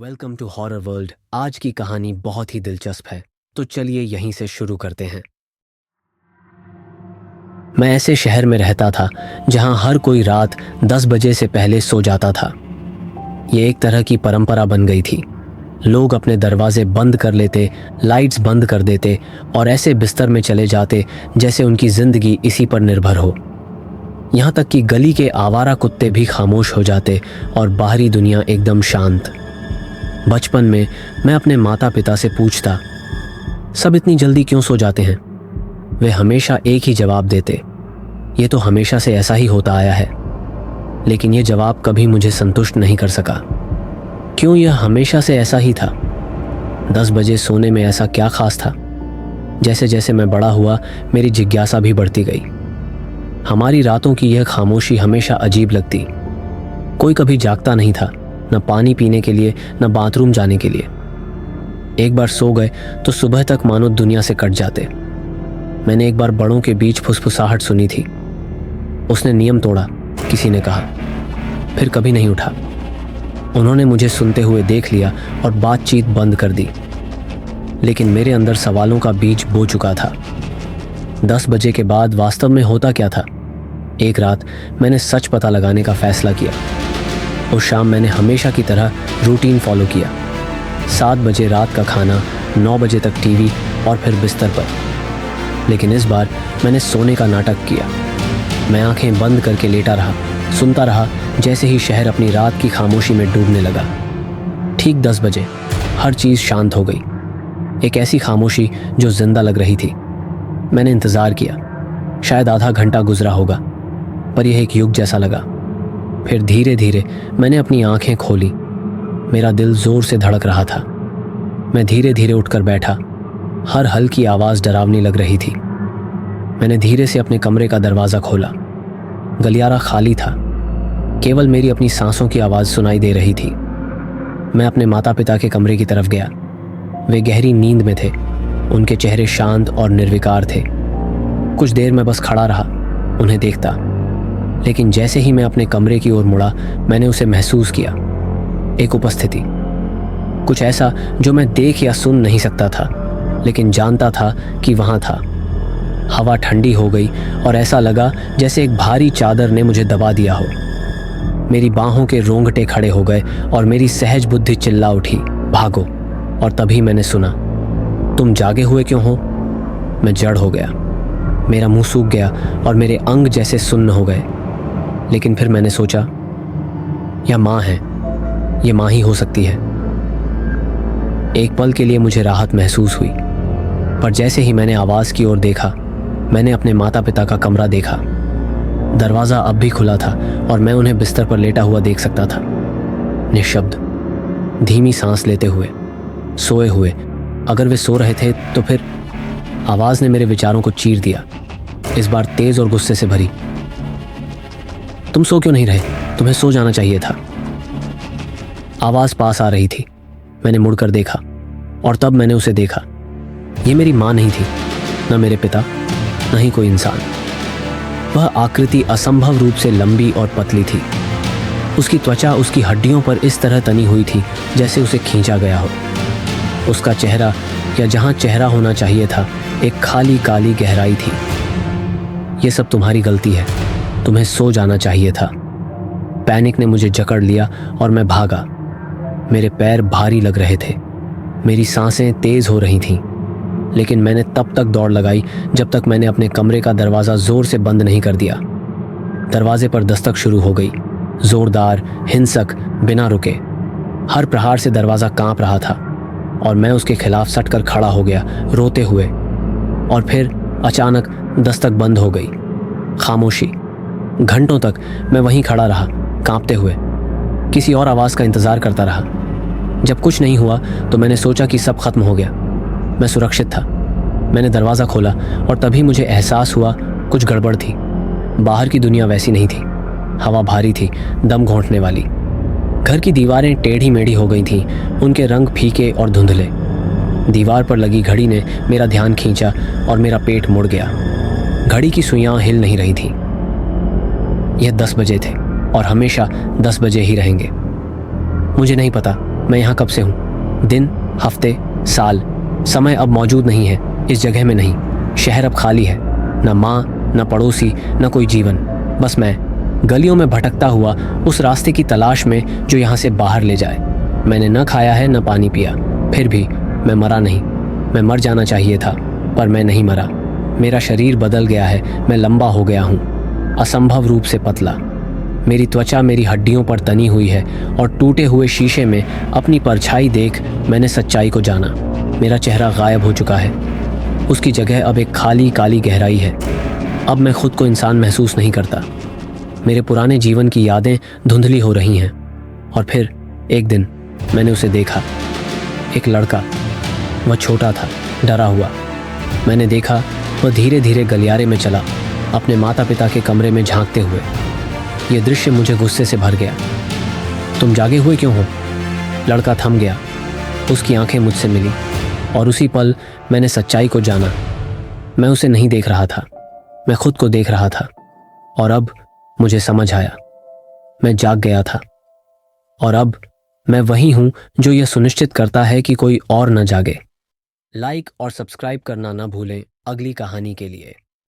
Welcome to horror world. आज की कहानी बहुत ही दिलचस्प है, तो चलिए यहीं से शुरू करते हैं। मैं ऐसे शहर में रहता था जहां हर कोई रात 10 बजे से पहले सो जाता था। ये एक तरह की परंपरा बन गई थी। लोग अपने दरवाजे बंद कर लेते, लाइट्स बंद कर देते और ऐसे बिस्तर में चले जाते जैसे उनकी जिंदगी इसी पर निर्भर हो। यहाँ तक कि गली के आवारा कुत्ते भी खामोश हो जाते और बाहरी दुनिया एकदम शांत। बचपन में मैं अपने माता पिता से पूछता, सब इतनी जल्दी क्यों सो जाते हैं? वे हमेशा एक ही जवाब देते, ये तो हमेशा से ऐसा ही होता आया है। लेकिन ये जवाब कभी मुझे संतुष्ट नहीं कर सका। क्यों यह हमेशा से ऐसा ही था? 10 बजे सोने में ऐसा क्या खास था? जैसे जैसे मैं बड़ा हुआ, मेरी जिज्ञासा भी बढ़ती गई। हमारी रातों की यह खामोशी हमेशा अजीब लगती। कोई कभी जागता नहीं था, न पानी पीने के लिए, न बाथरूम जाने के लिए। एक बार सो गए तो सुबह तक मानो दुनिया से कट जाते। मैंने एक बार बड़ों के बीच फुसफुसाहट सुनी थी। उसने नियम तोड़ा, किसी ने कहा, फिर कभी नहीं उठा। उन्होंने मुझे सुनते हुए देख लिया और बातचीत बंद कर दी। लेकिन मेरे अंदर सवालों का बीज बो चुका था। 10 बजे के बाद वास्तव में होता क्या था? एक रात मैंने सच पता लगाने का फैसला किया। उस शाम मैंने हमेशा की तरह रूटीन फॉलो किया। 7 बजे रात का खाना, 9 बजे तक टीवी और फिर बिस्तर पर। लेकिन इस बार मैंने सोने का नाटक किया। मैं आंखें बंद करके लेटा रहा, सुनता रहा जैसे ही शहर अपनी रात की खामोशी में डूबने लगा। ठीक 10 बजे हर चीज़ शांत हो गई। एक ऐसी खामोशी जो जिंदा लग रही थी। मैंने इंतज़ार किया। शायद आधा घंटा गुजरा होगा, पर यह एक युग जैसा लगा। फिर धीरे धीरे मैंने अपनी आंखें खोली। मेरा दिल जोर से धड़क रहा था। मैं धीरे धीरे उठकर बैठा। हर हल्की आवाज़ डरावनी लग रही थी। मैंने धीरे से अपने कमरे का दरवाज़ा खोला। गलियारा खाली था। केवल मेरी अपनी सांसों की आवाज़ सुनाई दे रही थी। मैं अपने माता पिता के कमरे की तरफ गया। वे गहरी नींद में थे। उनके चेहरे शांत और निर्विकार थे। कुछ देर मैं बस खड़ा रहा, उन्हें देखता। लेकिन जैसे ही मैं अपने कमरे की ओर मुड़ा, मैंने उसे महसूस किया। एक उपस्थिति, कुछ ऐसा जो मैं देख या सुन नहीं सकता था, लेकिन जानता था कि वहाँ था। हवा ठंडी हो गई और ऐसा लगा जैसे एक भारी चादर ने मुझे दबा दिया हो। मेरी बाहों के रोंगटे खड़े हो गए और मेरी सहज बुद्धि चिल्ला उठी, भागो। और तभी मैंने सुना, तुम जागे हुए क्यों हो? मैं जड़ हो गया। मेरा मुंह सूख गया और मेरे अंग जैसे सुन्न हो गए। लेकिन फिर मैंने सोचा, यह माँ है, यह माँ ही हो सकती है। एक पल के लिए मुझे राहत महसूस हुई, पर जैसे ही मैंने आवाज़ की ओर देखा, मैंने अपने माता पिता का कमरा देखा। दरवाज़ा अब भी खुला था और मैं उन्हें बिस्तर पर लेटा हुआ देख सकता था। निशब्द, धीमी सांस लेते हुए, सोए हुए। अगर वे सो रहे थे तो फिर? आवाज़ ने मेरे विचारों को चीर दिया, इस बार तेज़ और गुस्से से भरी। तुम सो क्यों नहीं रहे? तुम्हें सो जाना चाहिए था। आवाज़ पास आ रही थी। मैंने मुड़कर देखा और तब मैंने उसे देखा। ये मेरी माँ नहीं थी, न मेरे पिता, न ही कोई इंसान। वह आकृति असंभव रूप से लंबी और पतली थी। उसकी त्वचा उसकी हड्डियों पर इस तरह तनी हुई थी जैसे उसे खींचा गया हो। उसका चेहरा, या जहाँ चेहरा होना चाहिए था, एक खाली काली गहराई थी। ये सब तुम्हारी गलती है, तुम्हें सो जाना चाहिए था। पैनिक ने मुझे जकड़ लिया और मैं भागा। मेरे पैर भारी लग रहे थे, मेरी सांसें तेज हो रही थीं। लेकिन मैंने तब तक दौड़ लगाई जब तक मैंने अपने कमरे का दरवाज़ा जोर से बंद नहीं कर दिया। दरवाजे पर दस्तक शुरू हो गई, जोरदार, हिंसक, बिना रुके। हर प्रहार से दरवाज़ा कांप रहा था और मैं उसके खिलाफ सटकर खड़ा हो गया, रोते हुए। और फिर अचानक दस्तक बंद हो गई। खामोशी। घंटों तक मैं वहीं खड़ा रहा, कांपते हुए, किसी और आवाज़ का इंतज़ार करता रहा। जब कुछ नहीं हुआ तो मैंने सोचा कि सब खत्म हो गया, मैं सुरक्षित था। मैंने दरवाज़ा खोला और तभी मुझे एहसास हुआ कुछ गड़बड़ थी। बाहर की दुनिया वैसी नहीं थी। हवा भारी थी, दम घोंटने वाली। घर की दीवारें टेढ़ी मेढ़ी हो गई थीं, उनके रंग फीके और धुंधले। दीवार पर लगी घड़ी ने मेरा ध्यान खींचा और मेरा पेट मुड़ गया। घड़ी की सुइयां हिल नहीं रही थीं। यह 10 बजे थे और हमेशा 10 बजे ही रहेंगे। मुझे नहीं पता मैं यहाँ कब से हूँ? दिन, हफ्ते, साल। समय अब मौजूद नहीं है, इस जगह में नहीं। शहर अब खाली है, न माँ, न पड़ोसी, न कोई जीवन। बस मैं, गलियों में भटकता हुआ उस रास्ते की तलाश में जो यहाँ से बाहर ले जाए। मैंने न खाया है, न पानी पिया, फिर भी मैं मरा नहीं। मैं मर जाना चाहिए था, पर मैं नहीं मरा। मेरा शरीर बदल गया है, मैं लंबा हो गया हूँ, असंभव रूप से पतला। मेरी त्वचा मेरी हड्डियों पर तनी हुई है और टूटे हुए शीशे में अपनी परछाई देख मैंने सच्चाई को जाना। मेरा चेहरा गायब हो चुका है, उसकी जगह अब एक खाली काली गहराई है। अब मैं खुद को इंसान महसूस नहीं करता। मेरे पुराने जीवन की यादें धुंधली हो रही हैं। और फिर एक दिन मैंने उसे देखा, एक लड़का। वह छोटा था, डरा हुआ। मैंने देखा वह धीरे धीरे गलियारे में चला, अपने माता पिता के कमरे में झांकते हुए। यह दृश्य मुझे गुस्से से भर गया। तुम जागे हुए क्यों हो? लड़का थम गया, उसकी आंखें मुझसे मिली और उसी पल मैंने सच्चाई को जाना। मैं उसे नहीं देख रहा था, मैं खुद को देख रहा था। और अब मुझे समझ आया, मैं जाग गया था। और अब मैं वही हूं जो यह सुनिश्चित करता है कि कोई और न जागे। लाइक और सब्सक्राइब करना न भूलें अगली कहानी के लिए।